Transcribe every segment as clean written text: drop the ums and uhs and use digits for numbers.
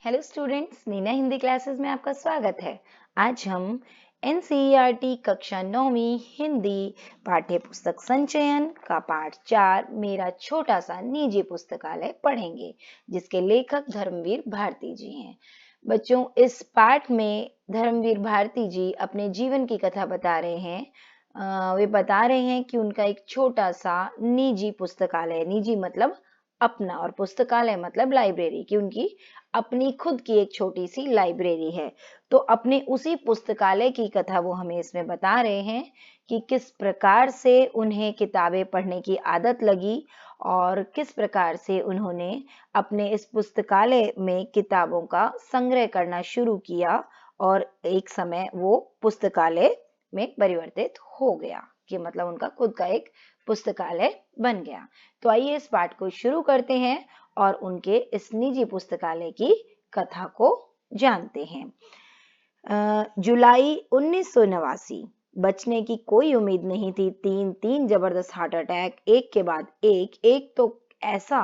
Hello students, Neena Hindi classes में आपका स्वागत है। आज हम एनसीईआरटी कक्षा 9वीं हिंदी पाठ्य पुस्तक संचयन का पाठ 4 मेरा छोटा सा निजी पुस्तकालय पढ़ेंगे, जिसके लेखक धर्मवीर भारती जी हैं। बच्चों, इस पाठ में धर्मवीर भारती जी अपने जीवन की कथा बता रहे हैं। वे बता रहे हैं कि उनका एक छोटा सा निजी पुस्तकालय, निजी मतलब अपना, और पुस्तकालय मतलब लाइब्रेरी, कि उनकी अपनी खुद की एक छोटी सी लाइब्रेरी है। तो अपने उसी पुस्तकालय की कथा वो हमें इसमें बता रहे हैं कि किस प्रकार से उन्हें किताबें पढ़ने की आदत लगी और किस प्रकार से उन्होंने अपने इस पुस्तकालय में किताबों का संग्रह करना शुरू किया और एक समय वो पुस्तकालय में परिवर्तित हो गया, कि मतलब उनका खुद का एक पुस्तकालय बन गया। तो आइए इस पाठ को शुरू करते हैं और उनके इस निजी पुस्तकालय की कथा को जानते हैं। जुलाई 1989, बचने की कोई उम्मीद नहीं थी। तीन जबरदस्त हार्ट अटैक, एक के बाद एक तो ऐसा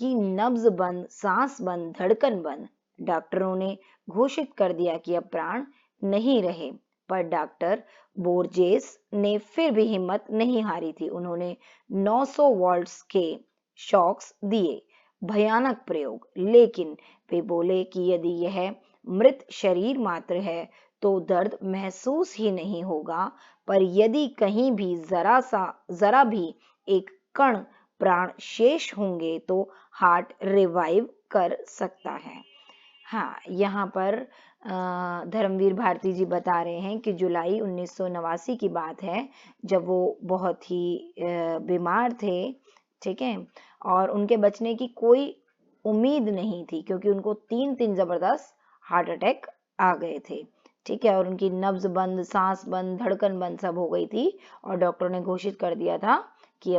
कि नब्ज बंद, सांस बंद, धड़कन बंद। डॉक्टरों ने घोषित कर दिया कि अब प्राण नहीं रहे, पर डॉक्टर बोर्जेस ने फिर भी हिम्मत नहीं हारी थी। उन्होंने 900 वोल्ट्स के शॉक्स दिए, भयानक प्रयोग, लेकिन वे बोले कि यदि यह मृत शरीर मात्र है तो दर्द महसूस ही नहीं होगा, पर यदि कहीं भी जरा भी एक कण प्राण शेष होंगे तो हार्ट रिवाइव कर सकता है। हाँ, यहाँ पर धर्मवीर भारती जी बता रहे हैं कि जुलाई 1989 की बात है, जब वो बहुत ही बीमार थे, ठीक है, और उनके बचने की कोई उम्मीद नहीं थी, क्योंकि उनको तीन जबरदस्त हार्ट अटैक आ गए थे, ठीक है, और उनकी नब्ज बंद, सांस बंद, धड़कन बंद सब हो गई थी, और डॉक्टर ने घोषित कर दिया था कि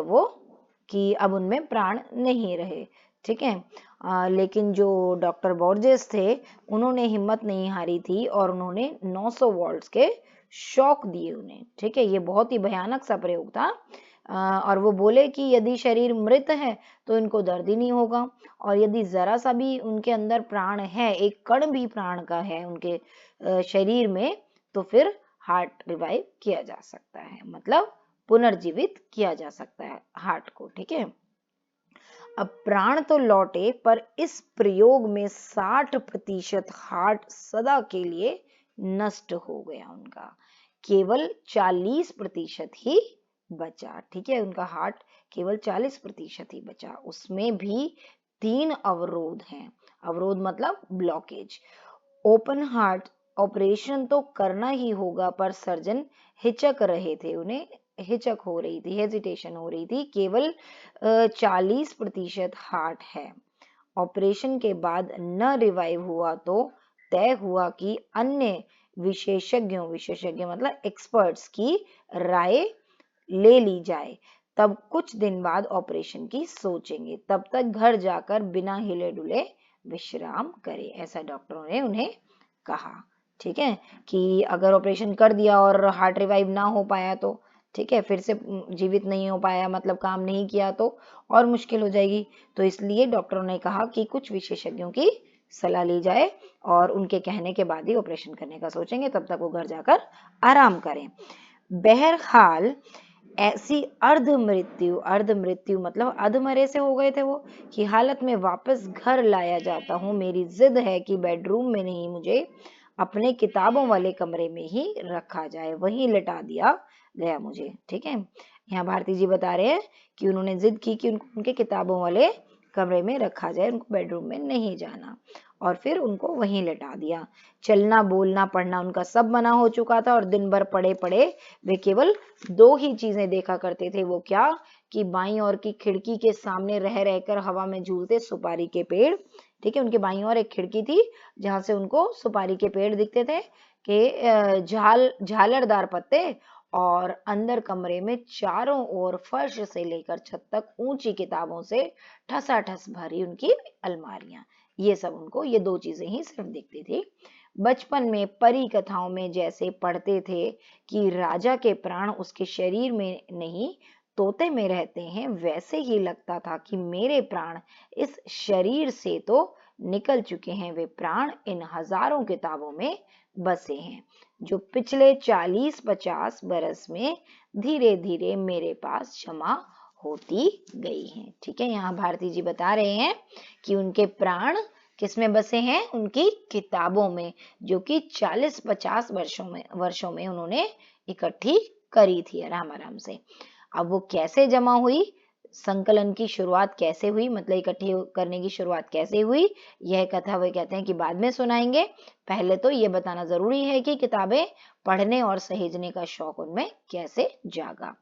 अब उनमें प्राण नहीं रहे, ठीक है। लेकिन जो डॉक्टर बोर्जेस थे, उन्होंने हिम्मत नहीं हारी थी और उन्होंने 900 वोल्ट्स के शॉक दिए उन्हें, ठीक है। ये बहुत ही भयानक सा प्रयोग था। और वो बोले कि यदि शरीर मृत है तो इनको दर्द ही नहीं होगा, और यदि जरा सा भी उनके अंदर प्राण है, एक कण भी प्राण का है उनके शरीर में, तो फिर हार्ट रिवाइव किया जा सकता है, मतलब पुनर्जीवित किया जा सकता है हार्ट को, ठीक है। अब प्राण तो लौटे, पर इस प्रयोग में 60% हार्ट सदा के लिए नष्ट हो गया उनका। केवल 40% ही बचा, ठीक है। उनका हार्ट केवल 40% ही बचा। उसमें भी 3 अवरोध हैं। अवरोध मतलब ब्लॉकेज। ओपन हार्ट ऑपरेशन तो करना ही होगा, पर सर्जन हिचक रहे थे, उन्हें हिचक हो रही थी, हेजिटेशन हो रही थी। केवल 40% हार्ट है। ऑपरेशन के बाद न रिवाइव हुआ तो तय हुआ कि अन्य विशेषज्ञ मतलब एक्सपर्ट्स की राय ले ली जाए, तब कुछ दिन बाद ऑपरेशन की सोचेंगे, तब तक घर जाकर बिना हिले डुले विश्राम करें, ऐसा डॉक्टरों ने उन्हें कहा, ठीक है। कि अगर ऑपरेशन कर दिया और हार्ट रिवाइव ना हो पाया तो, ठीक है, फिर से जीवित नहीं हो पाया, मतलब काम नहीं किया, तो और मुश्किल हो जाएगी। तो इसलिए डॉक्टरों ने कहा कि कुछ विशेषज्ञों की सलाह ली जाए और उनके कहने के बाद ही ऑपरेशन करने का सोचेंगे, तब तक वो घर जाकर आराम करें। बहरहाल ऐसी अर्ध मृत्यु मतलब अधमरे से हो गए थे वो, कि हालत में वापस घर लाया जाता हूँ। मेरी जिद है कि बेडरूम में नहीं, मुझे अपने किताबों वाले कमरे में ही रखा जाए, वहीं लिटा दिया गया मुझे, ठीक है। यहाँ भारती जी बता रहे हैं कि उन्होंने जिद की कि उनके किताबों वाले कमरे में रखा जाए, उनको बेडरूम में नहीं जाना, और फिर उनको वहीं लिटा दिया। चलना, बोलना, पढ़ना उनका सब मना हो चुका था, और दिन भर पड़े पड़े वे केवल 2 ही चीजें देखा करते थे। वो क्या, कि बाईं ओर की खिड़की के सामने रह रहकर हवा में झूलते सुपारी के पेड़, ठीक है। उनके बाईं ओर एक खिड़की थी जहां से उनको सुपारी के पेड़ दिखते थे, कि झालरदार पत्ते, और अंदर कमरे में चारों ओर फर्श से लेकर छत तक ऊंची किताबों से ठसाठस भरी उनकी अलमारियां। ये सब उनको, ये 2 चीजें ही सिर्फ दिखती थी। बचपन में परी कथाओं में जैसे पढ़ते थे कि राजा के प्राण उसके शरीर में नहीं तोते में रहते हैं, वैसे ही लगता था कि मेरे प्राण इस शरीर से तो निकल चुके हैं वे प्राण इन हजारों किताबों में बसे हैं, जो पिछले 40-50 बरस में धीरे धीरे मेरे पास जमा होती गई हैं। ठीक है, यहाँ भारती जी बता रहे हैं कि उनके प्राण किस में बसे हैं, उनकी किताबों में, जो कि 40-50 वर्षों में उन्होंने इकट्ठी करी थी आराम आराम से। अब वो कैसे जमा हुई, संकलन की शुरुआत कैसे हुई, मतलब इकट्ठी करने की शुरुआत कैसे हुई, यह कथा वे कहते हैं कि बाद में सुनाएंगे। पहले तो ये बताना जरूरी है कि किताबें पढ़ने और सहेजने का शौक उनमें कैसे जागा।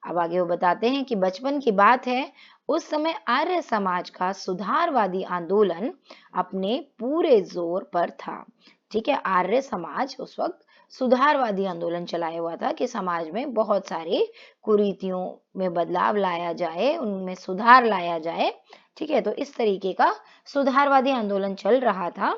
अब आगे वो बताते हैं कि बचपन की बात है, उस समय आर्य समाज का सुधारवादी आंदोलन अपने पूरे जोर पर था। ठीक है, आर्य समाज उस वक्त सुधारवादी आंदोलन चलाया हुआ था कि समाज में बहुत सारी कुरीतियों में बदलाव लाया जाए, उनमें सुधार लाया जाए। ठीक है, तो इस तरीके का सुधारवादी आंदोलन चल रहा था।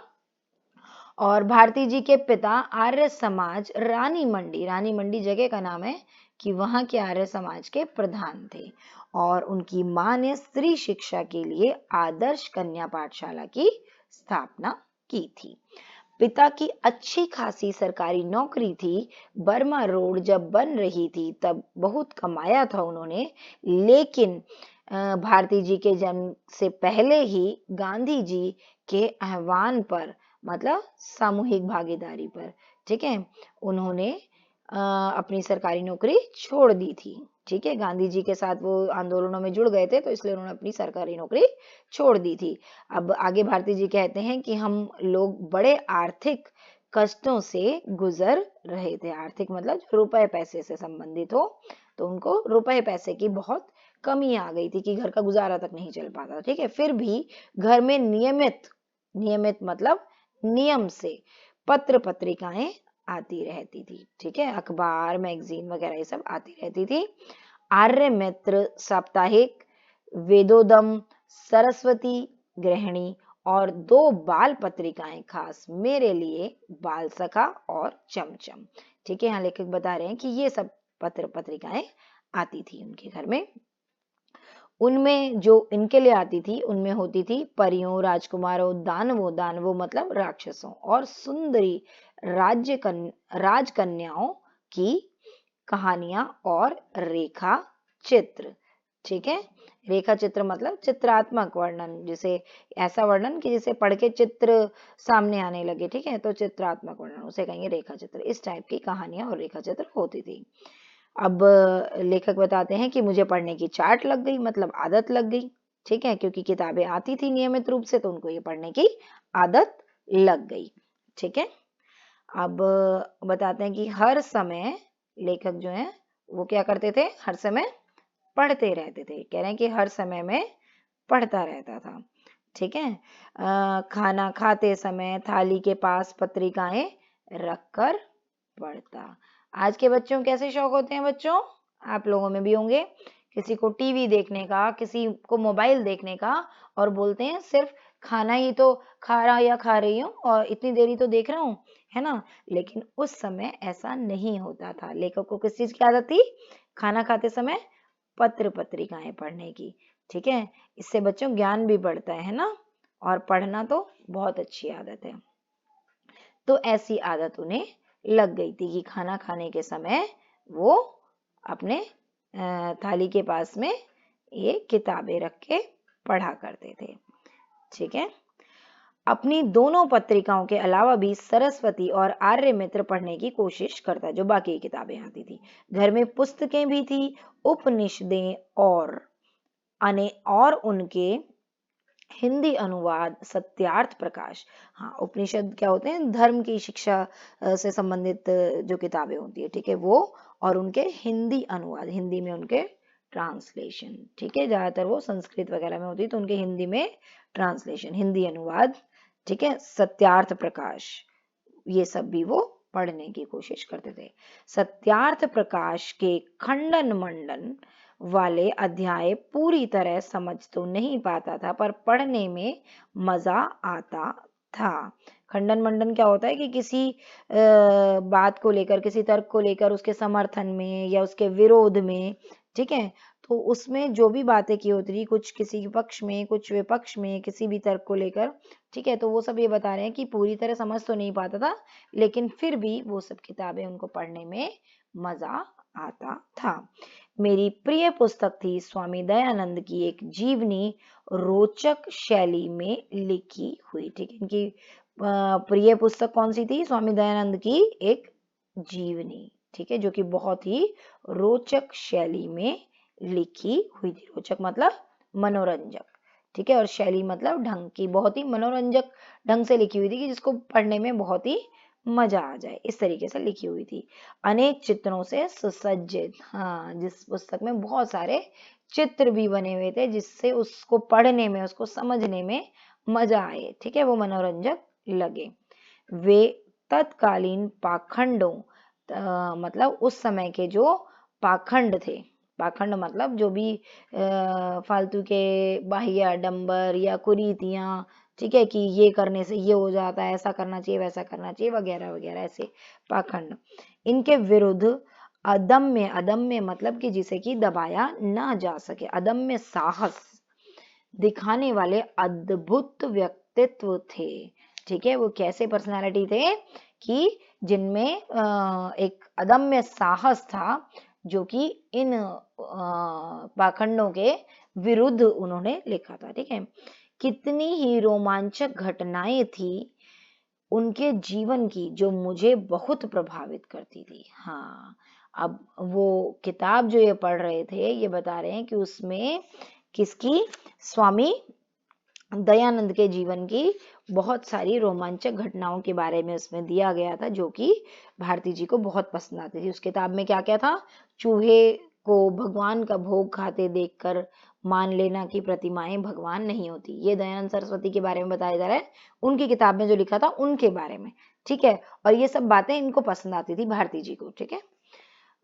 और भारती जी के पिता आर्य समाज रानी मंडी जगह का नाम है कि वहां के आर्य समाज के प्रधान थे, और उनकी मां ने स्त्री शिक्षा के लिए आदर्श कन्या पाठशाला की स्थापना की थी। पिता की अच्छी खासी सरकारी नौकरी थी। बर्मा रोड जब बन रही थी तब बहुत कमाया था उन्होंने, लेकिन भारती जी के जन्म से पहले ही गांधी जी के आह्वान पर, मतलब सामूहिक भागीदारी पर, ठीक है, उन्होंने अपनी सरकारी नौकरी छोड़ दी थी। ठीक है, गांधी जी के साथ वो आंदोलनों में जुड़ गए थे, तो इसलिए उन्होंने अपनी सरकारी नौकरी छोड़ दी थी। अब आगे भारती जी कहते हैं कि हम लोग बड़े आर्थिक कष्टों से गुजर रहे थे। आर्थिक मतलब रुपए पैसे से संबंधित हो, तो उनको रुपए पैसे की बहुत कमी आ गई थी कि घर का गुजारा तक नहीं चल पाता। ठीक है, फिर भी घर में नियमित मतलब नियम से पत्र पत्रिकाएं आती रहती थी। ठीक है, अखबार मैगजीन वगैरह ये सब आती रहती थी। आर्य मित्र साप्ताहिक, वेदोदम, सरस्वती गृहिणी और 2 बाल पत्रिकाएं खास मेरे लिए, बाल सखा और चमचम। ठीक है, यहाँ लेखक बता रहे हैं कि ये सब पत्र पत्रिकाएं आती थी उनके घर में। उनमें जो इनके लिए आती थी, उनमें होती थी परियों, राजकुमारों, दानवों मतलब राक्षसों, और सुंदरी राजकन्याओं की कहानियां और रेखा चित्र। ठीक है, रेखा चित्र मतलब चित्रात्मक वर्णन, जिसे ऐसा वर्णन कि जिसे पढ़ के चित्र सामने आने लगे। ठीक है, तो चित्रात्मक वर्णन उसे कहेंगे रेखा चित्र। इस टाइप की कहानियां और रेखा चित्र होती थी। अब लेखक बताते हैं कि मुझे पढ़ने की चाट लग गई, मतलब आदत लग गई। ठीक है, क्योंकि किताबें आती थी नियमित रूप से, तो उनको ये पढ़ने की आदत लग गई। ठीक है, अब बताते हैं कि हर समय लेखक जो है वो क्या करते थे, हर समय पढ़ते रहते थे। कह रहे हैं कि हर समय में पढ़ता रहता था। ठीक है, खाना खाते समय थाली के पास पत्रिकाएं रखकर पढ़ता। आज के बच्चों को कैसे शौक होते हैं बच्चों, आप लोगों में भी होंगे, किसी को टीवी देखने का, किसी को मोबाइल देखने का, और बोलते हैं सिर्फ खाना ही तो खा रहा या खा रही हूँ और इतनी देरी तो देख रहा हूँ, है ना। लेकिन उस समय ऐसा नहीं होता था। लेखक को किस चीज की आदत थी, खाना खाते समय पत्र पत्रिकाएं पढ़ने की। ठीक है, इससे बच्चों ज्ञान भी बढ़ता है ना, और पढ़ना तो बहुत अच्छी आदत है। तो ऐसी आदत उन्हें लग गई थी कि खाना खाने के समय वो अपने थाली के पास में ये किताबें रख के पढ़ा करते थे। ठीक है, अपनी दोनों पत्रिकाओं के अलावा भी सरस्वती और आर्य मित्र पढ़ने की कोशिश करता, जो बाकी किताबें आती थी। घर में पुस्तकें भी थी, उपनिषदें और उनके हिंदी अनुवाद सत्यार्थ प्रकाश। हाँ, उपनिषद क्या होते हैं, धर्म की शिक्षा से संबंधित जो किताबें होती है, ठीक है, वो, और उनके हिंदी अनुवाद, हिंदी में उनके ट्रांसलेशन। ठीक है, ज्यादातर वो संस्कृत वगैरह में होती है, तो उनके हिंदी में ट्रांसलेशन, हिंदी अनुवाद। ठीक है, सत्यार्थ प्रकाश, ये सब भी वो पढ़ने की कोशिश करते थे। सत्यार्थ प्रकाश के खंडन मंडन वाले अध्याय पूरी तरह समझ तो नहीं पाता था, पर पढ़ने में मजा आता था। खंडन मंडन क्या होता है कि किसी बात को लेकर, किसी तर्क को लेकर उसके समर्थन में या उसके विरोध में, ठीक है, तो उसमें जो भी बातें की होती थी, कुछ किसी के पक्ष में, कुछ विपक्ष में, किसी भी तर्क को लेकर, ठीक है, तो वो सब ये बता रहे हैं कि पूरी तरह समझ तो नहीं पाता था, लेकिन फिर भी वो सब किताबें उनको पढ़ने में मजा आता था। मेरी प्रिय पुस्तक थी स्वामी दयानंद की एक जीवनी, रोचक शैली में लिखी हुई। ठीक है, इनकी प्रिय पुस्तक कौन सी थी? स्वामी दयानंद की एक जीवनी, ठीक है, जो कि बहुत ही रोचक शैली में लिखी हुई थी। रोचक मतलब मनोरंजक, ठीक है, और शैली मतलब ढंग की, बहुत ही मनोरंजक ढंग से लिखी हुई थी कि जिसको पढ़ने में बहुत ही मजा आ जाए, इस तरीके से लिखी हुई थी। अनेक चित्रों से सुसज्जित, हाँ, जिस पुस्तक में बहुत सारे चित्र भी बने हुए थे जिससे उसको पढ़ने में, उसको समझने में मजा आए, ठीक है, वो मनोरंजक लगे। वे तत्कालीन पाखंडों, मतलब उस समय के जो पाखंड थे, पाखंड मतलब जो भी फालतू के बाह्य आडंबर या कुरीतियां, ठीक है, कि ये करने से ये हो जाता है, ऐसा करना चाहिए, वैसा करना चाहिए, वगैरह वगैरह, ऐसे पाखंड। इनके विरुद्ध अदम्य, अदम्य मतलब कि जिसे कि दबाया ना जा सके, अदम्य साहस दिखाने वाले अद्भुत व्यक्तित्व थे। ठीक है, वो कैसे पर्सनालिटी थे कि जिनमें एक अदम्य साहस था, जो कि इन पाखंडों के विरुद्ध उन्होंने लिखा था। ठीक है, कितनी ही रोमांचक घटनाएं थी उनके जीवन की जो मुझे बहुत प्रभावित करती थी। हाँ, अब वो किताब जो ये पढ़ रहे थे, ये बता रहे हैं कि उसमें किसकी? स्वामी दयानंद के जीवन की बहुत सारी रोमांचक घटनाओं के बारे में उसमें दिया गया था, जो कि भारती जी को बहुत पसंद आती थी। उस किताब में क्या क्या था? चूहे को भगवान का भोग खाते देखकर मान लेना कि प्रतिमाएं भगवान नहीं होती। ये दयानंद सरस्वती के बारे में बताया जा रहा है, उनकी किताब में जो लिखा था उनके बारे में। ठीक है, और ये सब बातें इनको पसंद आती थी भारती जी को। ठीक है,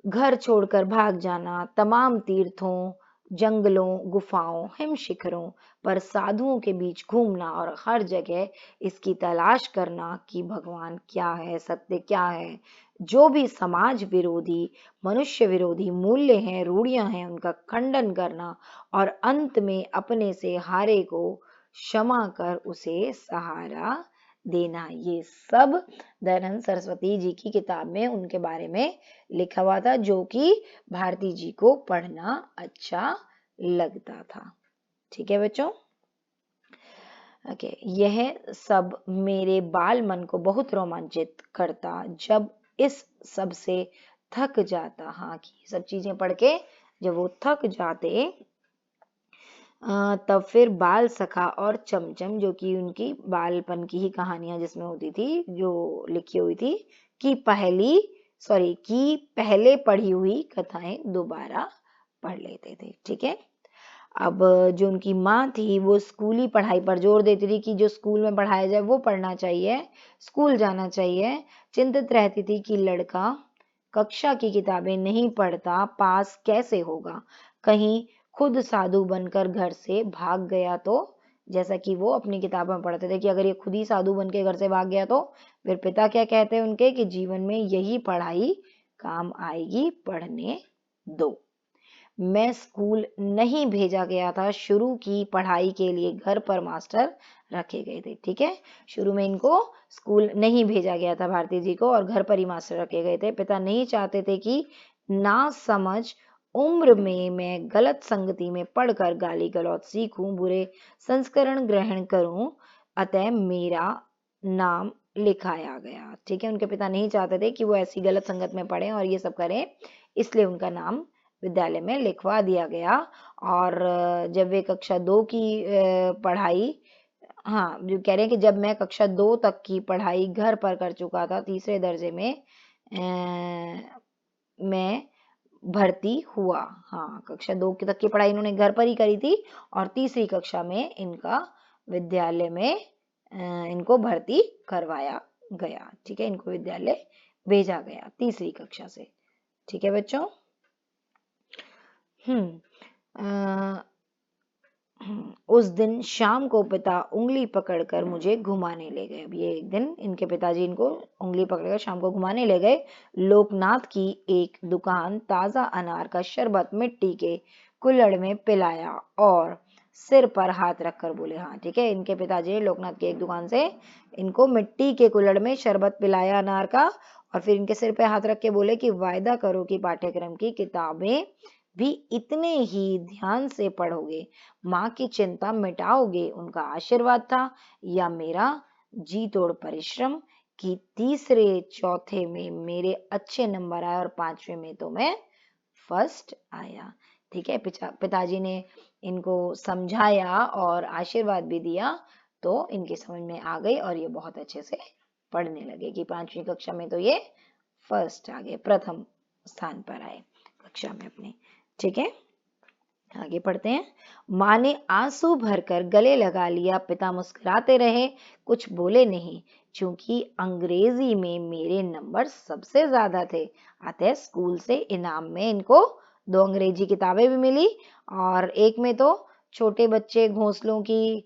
घर छोड़कर भाग जाना, तमाम तीर्थों, जंगलों, गुफाओं, हिम शिखरों पर साधुओं के बीच घूमना और हर जगह इसकी तलाश करना कि भगवान क्या है, सत्य क्या है, जो भी समाज विरोधी, मनुष्य विरोधी मूल्य हैं, रूढ़ियां हैं, उनका खंडन करना और अंत में अपने से हारे को क्षमा कर उसे सहारा देना। ये सब दयानंद सरस्वती जी की किताब में उनके बारे में लिखा हुआ था, जो कि भारती जी को पढ़ना अच्छा लगता था। ठीक है बच्चों, ओके, यह सब मेरे बाल मन को बहुत रोमांचित करता। जब इस सब से थक जाता, हाँ, कि सब चीजें पढ़ के जब वो थक जाते, तब फिर बाल सखा और चमचम, जो कि उनकी बालपन की ही कहानियां जिसमें होती थी, जो लिखी हुई थी, कि पहले पढ़ी हुई कथाएं दोबारा पढ़ लेते थे। ठीक है, अब जो उनकी माँ थी वो स्कूली पढ़ाई पर जोर देती थी कि जो स्कूल में पढ़ाया जाए वो पढ़ना चाहिए, स्कूल जाना चाहिए। चिंतित रहती थी कि लड़का कक्षा की किताबें नहीं पढ़ता, पास कैसे होगा, कहीं खुद साधु बनकर घर से भाग गया तो। जैसा कि वो अपनी किताबों में पढ़ते थे कि अगर ये खुद ही साधु बन के घर से भाग गया तो फिर पिता क्या कहते हैं उनके कि जीवन में यही पढ़ाई काम आएगी, पढ़ने दो। मैं स्कूल नहीं भेजा गया था, शुरू की पढ़ाई के लिए घर पर मास्टर रखे गए थे। ठीक है, शुरू में इनको स्कूल नहीं भेजा गया था भारती जी को, और घर पर ही मास्टर रखे गए थे। पिता नहीं चाहते थे कि ना समझ उम्र में मैं गलत संगति में पढ़कर गाली गलौज सीखूं, बुरे संस्करण ग्रहण करूं, अतः मेरा नाम लिखाया गया। ठीक है, उनके पिता नहीं चाहते थे कि वो ऐसी गलत संगत में पढ़े और ये सब करें, इसलिए उनका नाम विद्यालय में लिखवा दिया गया। और जब वे कक्षा 2 की पढ़ाई, हाँ, जो कह रहे हैं कि जब मैं कक्षा 2 तक की पढ़ाई घर पर कर चुका था, तीसरे दर्जे में मैं भर्ती हुआ। हाँ, कक्षा 2 तक की पढ़ाई इन्होंने घर पर ही करी थी, और तीसरी कक्षा में इनका विद्यालय में इनको भर्ती करवाया गया। ठीक है, इनको विद्यालय भेजा गया तीसरी कक्षा से। ठीक है बच्चों, उस दिन शाम को पिता उंगली पकड़कर मुझे घुमाने ले गए। अब ये एक दिन इनके पिताजी इनको उंगली पकड़कर शाम को घुमाने ले गए। लोकनाथ की एक दुकान, ताजा अनार का शरबत, मिट्टी के कुल्हड़ में पिलाया और सिर पर हाथ रखकर बोले। हाँ ठीक है, इनके पिताजी ने लोकनाथ की एक दुकान से इनको मिट्टी के कुल्हड़ में शरबत पिलाया अनार का, और फिर इनके सिर पे हाथ रख के बोले कि वायदा करो कि पाठ्यक्रम की किताबें भी इतने ही ध्यान से पढ़ोगे, माँ की चिंता मिटाओगे। उनका आशीर्वाद था या मेरा जी तोड़ परिश्रम कि तीसरे चौथे में मेरे अच्छे नंबर आए और पांचवे में तो मैं फर्स्ट आया। ठीक है, पिताजी ने इनको समझाया और आशीर्वाद भी दिया, तो इनके समझ में आ गई और ये बहुत अच्छे से पढ़ने लगे कि पांचवी कक्षा में तो ये फर्स्ट आ गए, प्रथम स्थान पर आए कक्षा में अपने। ठीक है, आगे पढ़ते हैं। माँ ने आंसू भरकर गले लगा लिया। पिता मुस्कुराते रहे, कुछ बोले नहीं, क्योंकि अंग्रेजी में मेरे नंबर सबसे ज्यादा थे। अतः स्कूल से इनाम में इनको 2 अंग्रेजी किताबें भी मिली, और एक में तो छोटे बच्चे घोंसलों की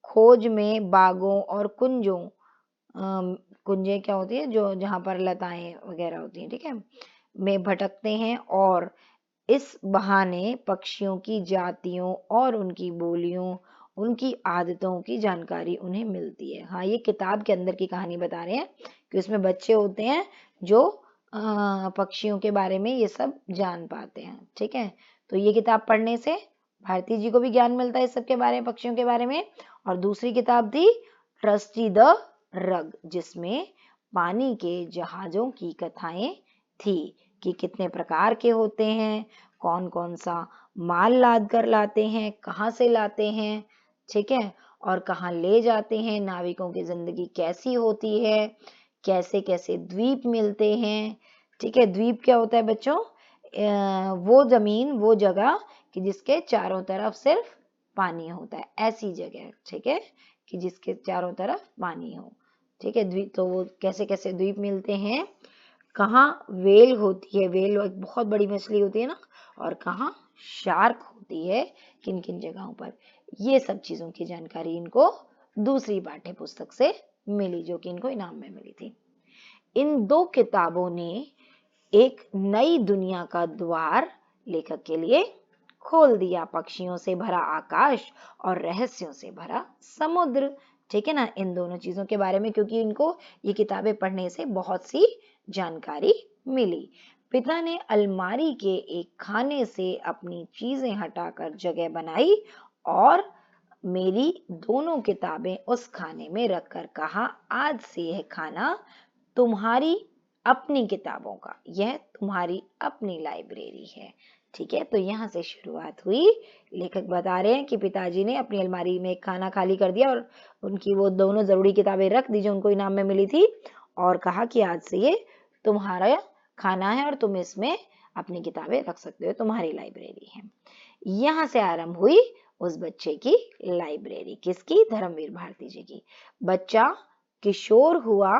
खोज में बागों और कुंजों, कुंजें क्या होती है, जो जहां पर लताएं वगैरह होती हैं, ठीक है, में भटकते हैं, और इस बहाने पक्षियों की जातियों और उनकी बोलियों, उनकी आदतों की जानकारी उन्हें मिलती है। हाँ, ये किताब के अंदर की कहानी बता रहे हैं कि उसमें बच्चे होते हैं जो पक्षियों के बारे में ये सब जान पाते हैं। ठीक है, तो ये किताब पढ़ने से भारती जी को भी ज्ञान मिलता है इस सब के बारे में, पक्षियों के बारे में। और दूसरी किताब थी ट्रस्टी द रग, जिसमें पानी के जहाजों की कथाएं थी कि कितने प्रकार के होते हैं, कौन कौन सा माल लाद कर लाते हैं, कहाँ से लाते हैं, ठीक है, और कहाँ ले जाते हैं, नाविकों की जिंदगी कैसी होती है, कैसे कैसे द्वीप मिलते हैं। ठीक है, द्वीप क्या होता है बच्चों? वो जमीन, वो जगह कि जिसके चारों तरफ सिर्फ पानी होता है, ऐसी जगह, ठीक है, कि जिसके चारों तरफ पानी हो। ठीक है, द्वीप, तो वो कैसे कैसे द्वीप मिलते हैं, कहाँ वेल होती है, वेल एक बहुत बड़ी मछली होती है ना, और कहाँ शार्क होती है, किन किन जगहों पर, ये सब चीजों की जानकारी इनको दूसरी पाठ्य पुस्तक से मिली, जो कि इनको इनाम में मिली थी। इन 2 किताबों ने एक नई दुनिया का द्वार लेखक के लिए खोल दिया। पक्षियों से भरा आकाश और रहस्यों से भरा समुद्र। ठीक है ना, इन दोनों चीजों के बारे में, क्योंकि इनको ये किताबें पढ़ने से बहुत सी जानकारी मिली। पिता ने अलमारी के एक खाने से अपनी चीजें हटाकर जगह बनाई और मेरी दोनों किताबें उस खाने में रखकर कहा, आज से यह खाना तुम्हारी अपनी किताबों का, यह तुम्हारी अपनी लाइब्रेरी है। ठीक है, तो यहाँ से शुरुआत हुई। लेखक बता रहे हैं कि पिताजी ने अपनी अलमारी में खाना खाली कर दिया और उनकी वो दोनों जरूरी किताबें रख दी जो उनको इनाम में मिली थी, और कहा कि आज से ये तुम्हारा खाना है और तुम इसमें अपनी किताबें रख सकते हो, तुम्हारी लाइब्रेरी है। यहाँ से आरंभ हुई उस बच्चे की लाइब्रेरी। किसकी? धर्मवीर भारती जी की। बच्चा किशोर हुआ,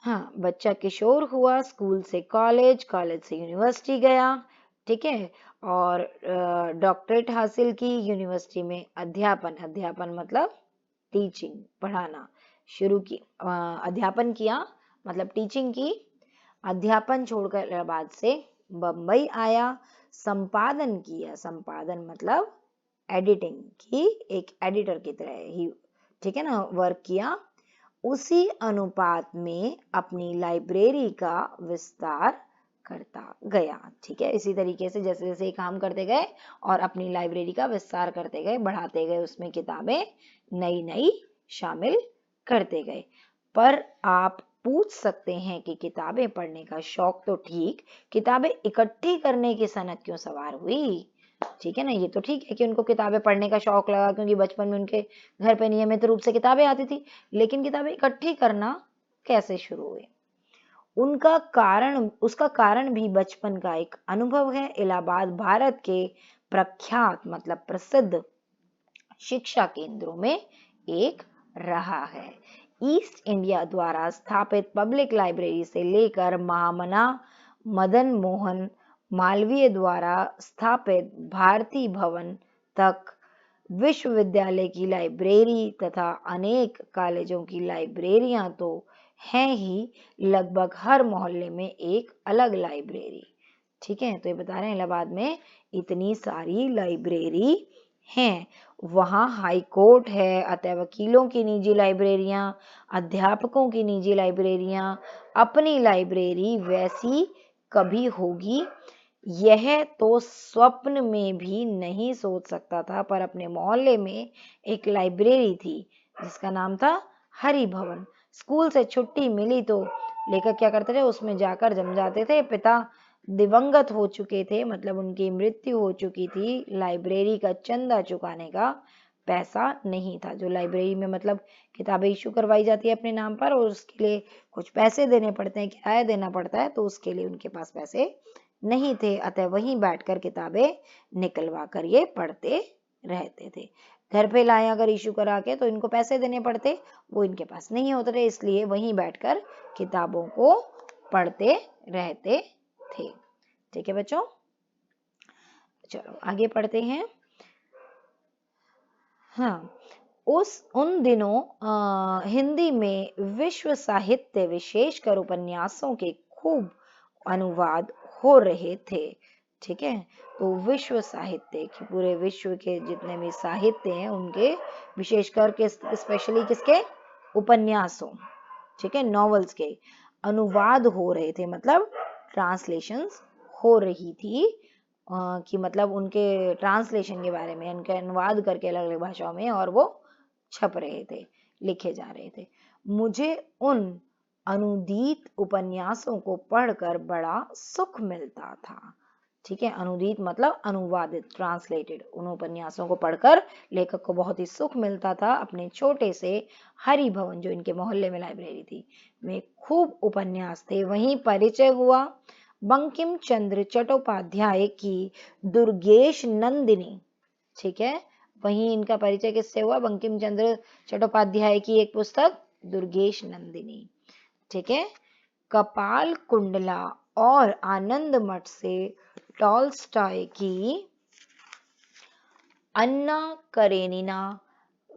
हाँ, बच्चा किशोर हुआ, स्कूल से कॉलेज, कॉलेज से यूनिवर्सिटी गया, ठीक है, और डॉक्टरेट हासिल की, यूनिवर्सिटी में अध्यापन, अध्यापन मतलब टीचिंग, पढ़ाना शुरू की, अध्यापन किया मतलब टीचिंग की। अध्यापन छोड़कर बाद से बम्बई आया, संपादन किया, संपादन मतलब एडिटिंग की, एक एडिटर की तरह ही, ठीक है ना, वर्क किया। उसी अनुपात में अपनी लाइब्रेरी का विस्तार करता गया। ठीक है, इसी तरीके से जैसे जैसे काम करते गए और अपनी लाइब्रेरी का विस्तार करते गए, बढ़ाते गए, उसमें किताबें नई नई शामिल करते गए। पर आप पूछ सकते हैं कि किताबें पढ़ने का शौक तो ठीक, किताबें इकट्ठी करने की सनक क्यों सवार हुई? ठीक है ना, ये तो ठीक है कि उनको किताबें पढ़ने का शौक लगा क्योंकि बचपन में उनके घर पे नियमित रूप से किताबें आती थी, लेकिन किताबें इकट्ठी करना कैसे शुरू हुए? उनका कारण, उसका कारण भी बचपन का एक अनुभव है। इलाहाबाद भारत के प्रख्यात मतलब प्रसिद्ध शिक्षा केंद्रों में एक रहा है। ईस्ट इंडिया द्वारा स्थापित पब्लिक लाइब्रेरी से लेकर महामना मदन मोहन मालवीय द्वारा स्थापित भारती भवन तक विश्वविद्यालय की लाइब्रेरी तथा अनेक कॉलेजों की लाइब्रेरियां तो हैं ही, लगभग हर मोहल्ले में एक अलग लाइब्रेरी, ठीक है, तो ये बता रहे हैं इलाहाबाद में इतनी सारी लाइब्रेरी हैं। वहाँ हाई कोर्ट है, अतः वकीलों की निजी लाइब्रेरियां, अध्यापकों की निजी लाइब्रेरियां, अपनी लाइब्रेरी वैसी कभी होगी यह तो स्वप्न में भी नहीं सोच सकता था। पर अपने मोहल्ले में एक लाइब्रेरी थी जिसका नाम था हरि भवन। स्कूल से छुट्टी मिली तो लेखक क्या करते थे, उसमें जाकर जम जाते थे। पिता दिवंगत हो चुके थे, मतलब उनकी मृत्यु हो चुकी थी। लाइब्रेरी का चंदा चुकाने का पैसा नहीं था। जो लाइब्रेरी में मतलब किताबें इशू करवाई जाती है अपने नाम पर और उसके लिए कुछ पैसे देने पड़ते हैं, किराया देना पड़ता है, तो उसके लिए उनके पास पैसे नहीं थे। अतः वहीं बैठकर किताबें निकलवा कर ये पढ़ते रहते थे। घर पे लाए अगर इशू करा के तो इनको पैसे देने पड़ते, वो इनके पास नहीं होते थे, इसलिए वहीं बैठकर किताबों को पढ़ते रहते थे। ठीक है बच्चों, चलो आगे पढ़ते हैं। हाँ, उन दिनों हिंदी में विश्व साहित्य विशेषकर उपन्यासों के खूब अनुवाद हो रहे थे। ठीक है, तो विश्व साहित्य की पूरे विश्व के जितने भी साहित्य हैं उनके विशेषकर के स्पेशली किसके, उपन्यासों, ठीक है, नॉवेल्स के अनुवाद हो रहे थे, मतलब ट्रांसलेशंस हो रही थी कि मतलब उनके ट्रांसलेशन के बारे में, उनके अनुवाद करके अलग अलग भाषाओं में, और वो छप रहे थे, लिखे जा रहे थे। मुझे उन अनुदित उपन्यासों को पढ़कर बड़ा सुख मिलता था। ठीक है, अनुदित मतलब अनुवादित, ट्रांसलेटेड। उन उपन्यासों को पढ़कर लेखक को बहुत ही सुख मिलता था। अपने छोटे से हरि भवन, जो इनके मोहल्ले में लाइब्रेरी थी, में खूब उपन्यास थे। वहीं परिचय हुआ बंकिम चंद्र चट्टोपाध्याय की दुर्गेश नंदिनी। ठीक है, वहीं इनका परिचय किससे हुआ, बंकिम चंद्र चट्टोपाध्याय की एक पुस्तक दुर्गेश नंदिनी। ठीक है, कपाल कुंडला और आनंद मठ से टॉल्स्टॉय की अन्ना करेनिना,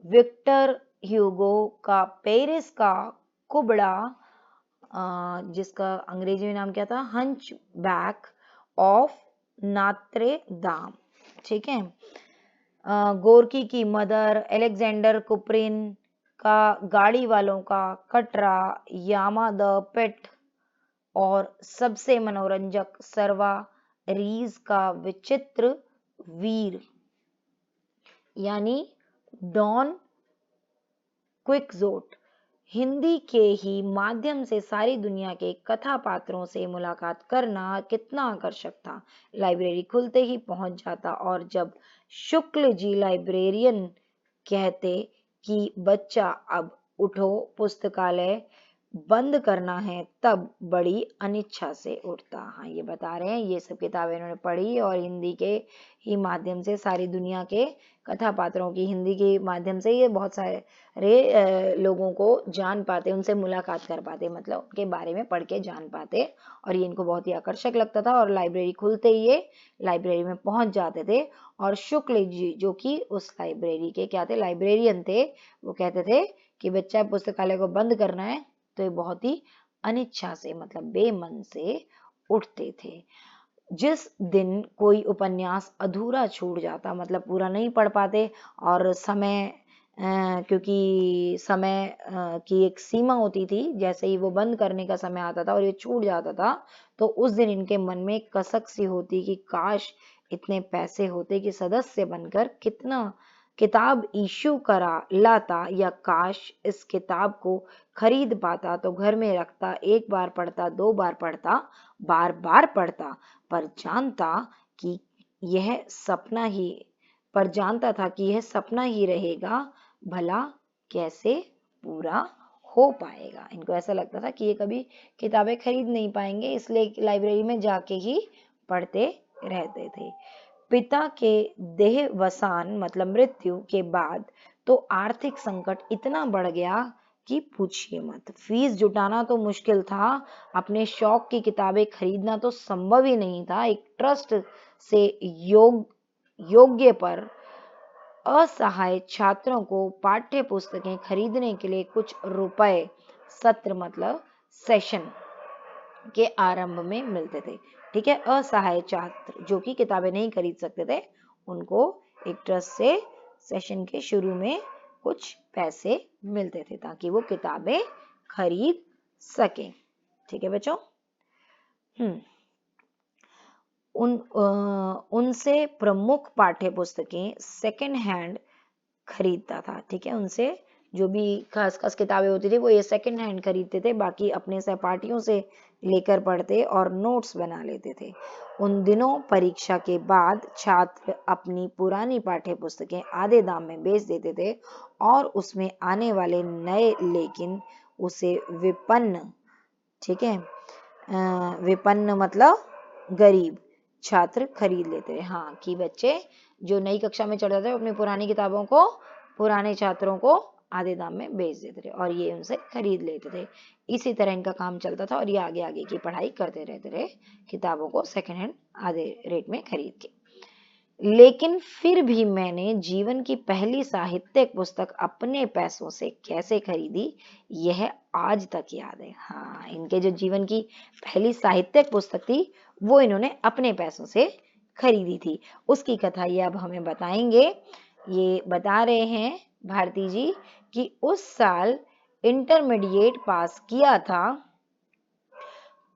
विक्टर ह्यूगो का पेरिस का कुबड़ा, जिसका अंग्रेजी में नाम क्या था, हंच बैक ऑफ नात्रे दाम। ठीक है, गोरकी की मदर, अलेक्जेंडर कुपरिन का गाड़ी वालों का कटरा, यामा द पेट, और सबसे मनोरंजक सर्वा रीज का विचित्र वीर यानी डॉन क्विक्सोट। हिंदी के ही माध्यम से सारी दुनिया के कथा पात्रों से मुलाकात करना कितना आकर्षक था। लाइब्रेरी खुलते ही पहुंच जाता, और जब शुक्ल जी लाइब्रेरियन कहते कि बच्चा अब उठो, पुस्तकालय बंद करना है, तब बड़ी अनिच्छा से उठता। हाँ, ये बता रहे हैं ये सब किताबें इन्होंने पढ़ी और हिंदी के ही माध्यम से सारी दुनिया के कथा पात्रों की, हिंदी के माध्यम से ये बहुत सारे लोगों को जान पाते, उनसे मुलाकात कर पाते, मतलब उनके बारे में पढ़ के जान पाते, और ये इनको बहुत ही आकर्षक लगता था। और लाइब्रेरी खुलते ही ये लाइब्रेरी में पहुंच जाते थे, और शुक्ल जी जो कि उस लाइब्रेरी के क्या थे, लाइब्रेरियन थे, वो कहते थे कि बच्चा पुस्तकालय को बंद करना है, तो ये बहुत ही अनिच्छा से, मतलब बेमन से उठते थे। जिस दिन कोई उपन्यास अधूरा छूट जाता, मतलब पूरा नहीं पढ़ पाते, और समय क्योंकि समय की एक सीमा होती थी, जैसे ही वो बंद करने का समय आता था और ये छूट जाता था, तो उस दिन इनके मन में कसक सी होती कि काश इतने पैसे होते कि सदस्य बनकर कितना किताब इशू करा लाता, या काश इस किताब को खरीद पाता तो घर में रखता, एक बार पढ़ता, दो बार पढ़ता, बार बार पढ़ता, पर जानता कि यह सपना ही पर जानता था कि यह सपना ही रहेगा, भला कैसे पूरा हो पाएगा। इनको ऐसा लगता था कि ये कभी किताबें खरीद नहीं पाएंगे, इसलिए लाइब्रेरी में जाके ही पढ़ते रहते थे। पिता के देहवसान मतलब मृत्यु के बाद तो आर्थिक संकट इतना बढ़ गया कि पूछिए मत। फीस जुटाना तो मुश्किल था, अपने शौक की किताबें खरीदना तो संभव ही नहीं था। एक ट्रस्ट से योग्य पर असहाय छात्रों को पाठ्य पुस्तकें खरीदने के लिए कुछ रुपए सत्र मतलब सेशन के आरंभ में मिलते थे। ठीक है। असहाय छात्र जो कि किताबें नहीं खरीद सकते थे, उनको एक ट्रस्ट से सेशन के शुरू में कुछ पैसे मिलते थे ताकि वो किताबें खरीद सके। ठीक है बच्चों। उनसे प्रमुख पाठ्य पुस्तकें सेकंड हैंड खरीदता था। ठीक है, उनसे जो भी खास खास किताबें होती थी वो ये सेकंड हैंड खरीदते थे, बाकी अपने सहपाठियों से लेकर पढ़ते और नोट्स बना लेते थे। उन दिनों परीक्षा के बाद छात्र अपनी पुरानी पाठ्य पुस्तकें आधे दाम में बेच देते थे और उसमें आने वाले नए लेकिन उसे विपन्न, ठीक है, विपन्न मतलब गरीब छात्र खरीद लेते हैं। हाँ, कि बच्चे जो नई कक्षा में चढ़ जाते हैं अपनी पुरानी किताबों को पुराने छात्रों को आधे दाम में बेच देते थे और ये उनसे खरीद लेते थे। इसी तरह इनका काम चलता था और ये आगे आगे की पढ़ाई करते रहते थे किताबों को सेकंड हैंड आधे रेट में खरीद के। लेकिन फिर भी मैंने जीवन की पहली साहित्यिक पुस्तक अपने पैसों से कैसे खरीदी, यह आज तक याद है। हाँ, इनके जो जीवन की पहली साहित्यिक पुस्तक थी वो इन्होंने अपने पैसों से खरीदी थी। उसकी कथा ये अब हमें बताएंगे। ये बता रहे हैं भारती जी कि उस साल इंटरमीडिएट पास किया था,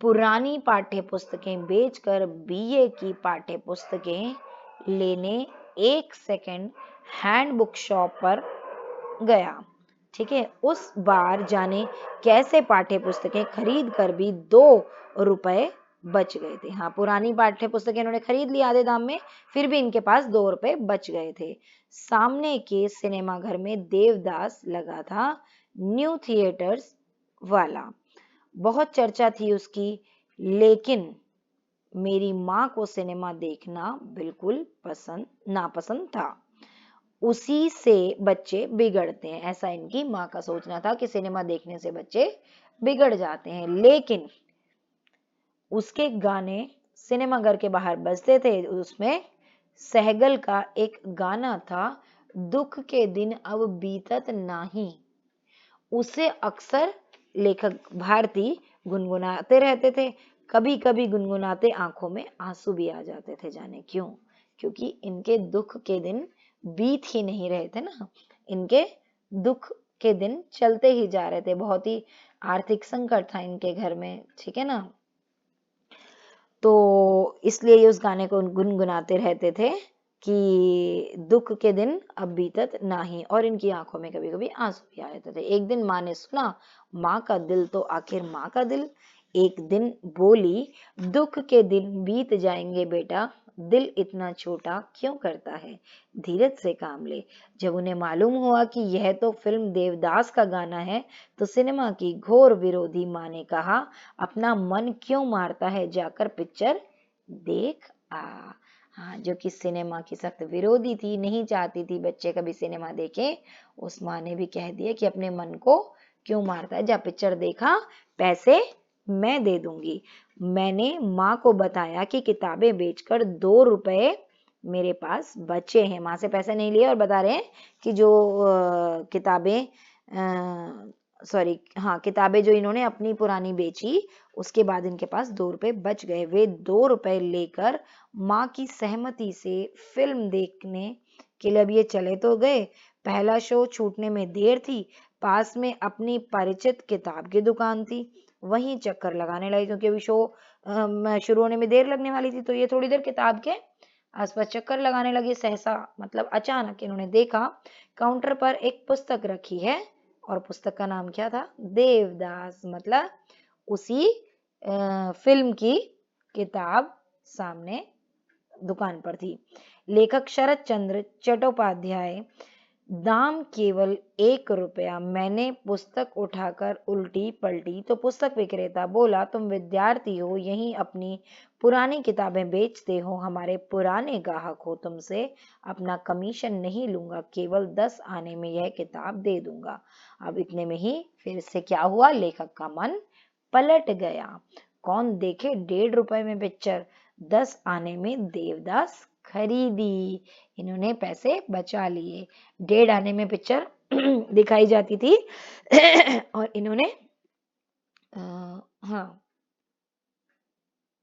पुरानी पाठ्य पुस्तकें बेचकर बीए की पाठ्य पुस्तकें लेने एक सेकंड हैंड बुक शॉप पर गया। ठीक है, उस बार जाने कैसे पाठ्य पुस्तकें खरीद कर भी 2 रुपए बच गए थे। हाँ, पुरानी पाठ्य पुस्तकें इन्होंने खरीद ली आधे दाम में, फिर भी इनके पास 2 रुपए बच गए थे। सामने के सिनेमा घर में देवदास लगा था, न्यू थिएटर्स वाला। बहुत चर्चा थी उसकी, लेकिन मेरी माँ को सिनेमा देखना बिल्कुल नापसंद था। उसी से बच्चे बिगड़ते हैं, ऐसा इनकी माँ का सोचना था कि सिनेमा देखने से बच्चे बिगड़ जाते हैं। लेकिन उसके गाने सिनेमा घर के बाहर बजते थे, उसमें सहगल का एक गाना था, दुख के दिन अब बीतत नाही। उसे अक्सर लेखक भारती गुनगुनाते रहते थे। कभी कभी गुनगुनाते आंखों में आंसू भी आ जाते थे, जाने क्यों, क्योंकि इनके दुख के दिन बीत ही नहीं रहे थे ना, इनके दुख के दिन चलते ही जा रहे थे। बहुत ही आर्थिक संकट था इनके घर में, ठीक है ना, तो इसलिए ये उस गाने को गुनगुनाते रहते थे कि दुख के दिन अब बीतत नाही, और इनकी आंखों में कभी कभी आंसू भी आ जाते थे। एक दिन माँ ने सुना, माँ का दिल तो आखिर माँ का दिल, एक दिन बोली, दुख के दिन बीत जाएंगे बेटा, दिल इतना छोटा क्यों करता है, धीरज से काम ले। जब उन्हें मालूम हुआ कि यह तो फिल्म देवदास का गाना है, तो सिनेमा की घोर विरोधी माँ ने कहा, अपना मन क्यों मारता है, जाकर पिक्चर देख आ। हाँ, जो कि सिनेमा की सख्त विरोधी थी, नहीं चाहती थी बच्चे कभी सिनेमा देखे, उस माँ ने भी कह दिया कि अपने मन को क्यों मारता है, जा पिक्चर देखा, पैसे मैं दे दूंगी। मैंने माँ को बताया कि किताबें बेचकर 2 रुपए मेरे पास बचे हैं। माँ से पैसे नहीं लिए और बता रहे हैं कि जो किताबें किताबें जो इन्होंने अपनी पुरानी बेची, उसके बाद इनके पास 2 रुपए बच गए। वे 2 रुपए लेकर माँ की सहमति से फिल्म देखने के लिए अब ये चले तो गए। पहला शो छूटने में देर थी, पास में अपनी परिचित किताब की दुकान थी, वहीं चक्कर लगाने लगे, क्योंकि अभी शो शुरू होने में देर लगने वाली थी, तो ये थोड़ी देर किताब के आसपास चक्कर लगाने लगे। सहसा मतलब अचानक इन्होंने देखा, काउंटर पर एक पुस्तक रखी है, और पुस्तक का नाम क्या था, देवदास, मतलब उसी फिल्म की किताब सामने दुकान पर थी। लेखक शरद चंद्र चट्टोपाध्याय, दाम केवल 1 रुपया। मैंने पुस्तक उठाकर उल्टी पलटी तो पुस्तक विक्रेता बोला, तुम विद्यार्थी हो, यहीं अपनी पुरानी किताबें बेचते हो, हमारे पुराने ग्राहक हो, तुमसे अपना कमीशन नहीं लूंगा, केवल 10 आने में यह किताब दे दूंगा। अब इतने में ही फिर से क्या हुआ, लेखक का मन पलट गया। कौन देखे 1.5 रुपए में पिक्चर, 10 आने में देवदास खरीदी। इन्होंने पैसे बचा लिए। 1.5 आने में पिक्चर दिखाई जाती थी और इन्होंने हाँ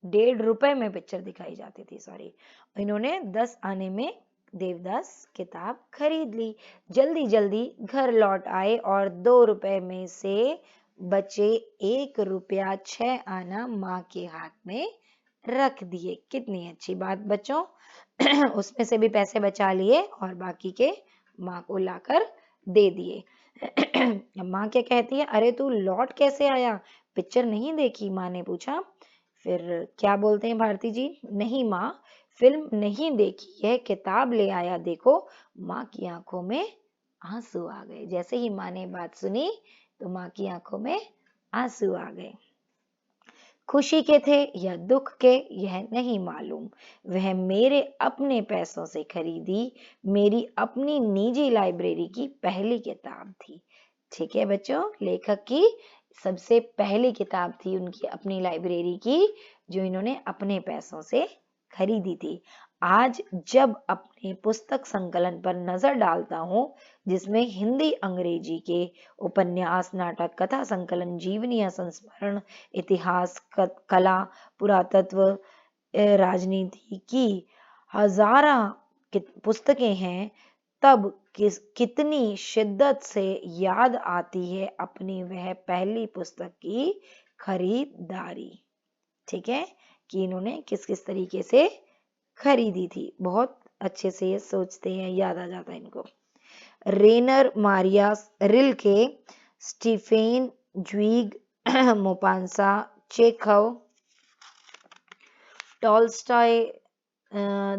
₹1.5 में पिक्चर दिखाई जाती थी, सॉरी। इन्होंने 10 आने में देवदास किताब खरीद ली, जल्दी जल्दी घर लौट आए और ₹2 में से बचे ₹1 6 माँ के हाथ में रख दिए। कितनी अच्छी बात बच्चों। उसमें से भी पैसे बचा लिए और बाकी के माँ को लाकर दे दिए। माँ क्या कहती है, अरे तू लौट कैसे आया, पिक्चर नहीं देखी? माँ ने पूछा। फिर क्या बोलते हैं भारती जी, नहीं माँ, फिल्म नहीं देखी, यह किताब ले आया देखो। माँ की आंखों में आंसू आ गए। जैसे ही माँ ने बात सुनी तो माँ की आंखों में आंसू आ गए। खुशी के थे या दुख के यह नहीं मालूम, वह मेरे अपने पैसों से खरीदी मेरी अपनी निजी लाइब्रेरी की पहली किताब थी। ठीक है बच्चों, लेखक की सबसे पहली किताब थी उनकी अपनी लाइब्रेरी की, जो इन्होंने अपने पैसों से खरीदी थी। आज जब अपने पुस्तक संकलन पर नजर डालता हूँ, जिसमें हिंदी अंग्रेजी के उपन्यास, नाटक, कथा संकलन, जीवनी, संस्मरण, इतिहास, कला, पुरातत्व, राजनीति की हजारा पुस्तकें हैं, तब कितनी शिद्दत से याद आती है अपनी वह पहली पुस्तक की खरीदारी। ठीक है, कि इन्होंने किस किस तरीके से खरीदी थी। बहुत अच्छे से ये सोचते हैं, याद आ जाता है इनको। Rainer Maria Rilke, Stefan Zweig, Maupassant, Chekhov, Tolstoy,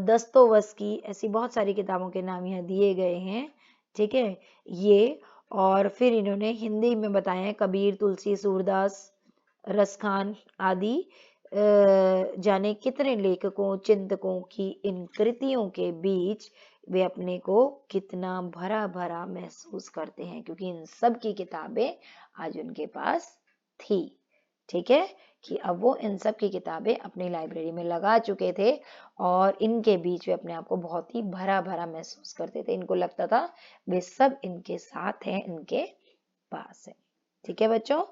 Dostoevsky, ऐसी बहुत सारी किताबों के नाम यहाँ दिए गए हैं। ठीक है, ये और फिर इन्होंने हिंदी में बताया कबीर, तुलसी, सूरदास, रसखान आदि जाने कितने लेखकों, चिंतकों की इन कृतियों के बीच वे अपने को कितना भरा भरा महसूस करते हैं, क्योंकि इन सब की किताबें आज उनके पास थी। ठीक है, कि अब वो इन सब की किताबें अपनी लाइब्रेरी में लगा चुके थे और इनके बीच वे अपने आप को बहुत ही भरा भरा महसूस करते थे। इनको लगता था वे सब इनके साथ हैं, इनके पास है। ठीक है बच्चों,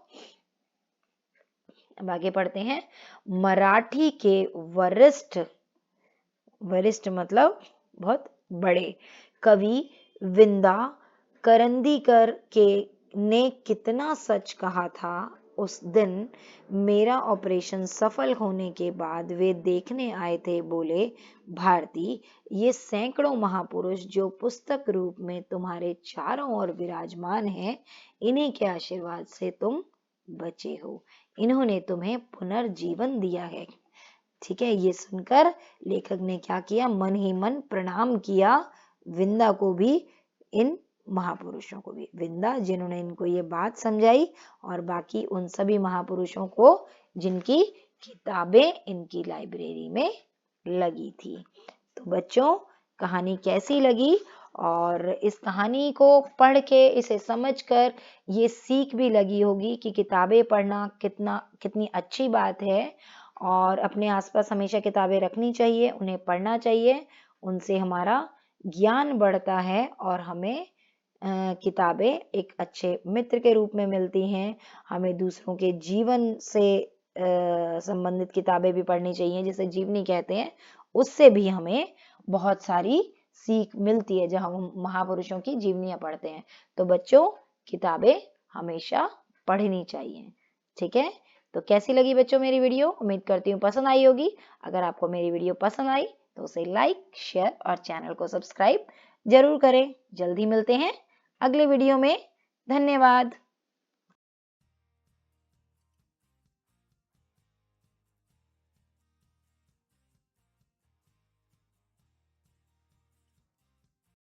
अब आगे पढ़ते हैं। मराठी के वरिष्ठ वरिष्ठ मतलब बहुत बड़े कवि विंदा करंदीकर के ने कितना सच कहा था। उस दिन मेरा ऑपरेशन सफल होने के बाद वे देखने आए थे, बोले भारती, ये सैकड़ों महापुरुष जो पुस्तक रूप में तुम्हारे चारों ओर विराजमान हैं, इन्हीं के आशीर्वाद से तुम बचे हो। इन्होंने तुम्हें पुनर्जीवन दिया है। ठीक है, ये सुनकर लेखक ने क्या किया, मन ही मन प्रणाम किया विंदा को भी, इन महापुरुषों को भी। विंदा जिन्होंने इनको ये बात समझाई और बाकी उन सभी महापुरुषों को जिनकी किताबें इनकी लाइब्रेरी में लगी थी। तो बच्चों, कहानी कैसी लगी? और इस कहानी को पढ़ के, इसे समझकर ये सीख भी लगी होगी कि किताबें पढ़ना कितनी अच्छी बात है और अपने आसपास हमेशा किताबें रखनी चाहिए, उन्हें पढ़ना चाहिए। उनसे हमारा ज्ञान बढ़ता है और हमें किताबें एक अच्छे मित्र के रूप में मिलती हैं। हमें दूसरों के जीवन से संबंधित किताबें भी पढ़नी चाहिए, जिसे जीवनी कहते हैं। उससे भी हमें बहुत सारी सीख मिलती है जब हम महापुरुषों की जीवनियां पढ़ते हैं। तो बच्चों, किताबें हमेशा पढ़नी चाहिए। ठीक है, तो कैसी लगी बच्चों मेरी वीडियो? उम्मीद करती हूँ पसंद आई होगी। अगर आपको मेरी वीडियो पसंद आई तो उसे लाइक, शेयर और चैनल को सब्सक्राइब जरूर करें। जल्दी मिलते हैं अगले वीडियो में। धन्यवाद।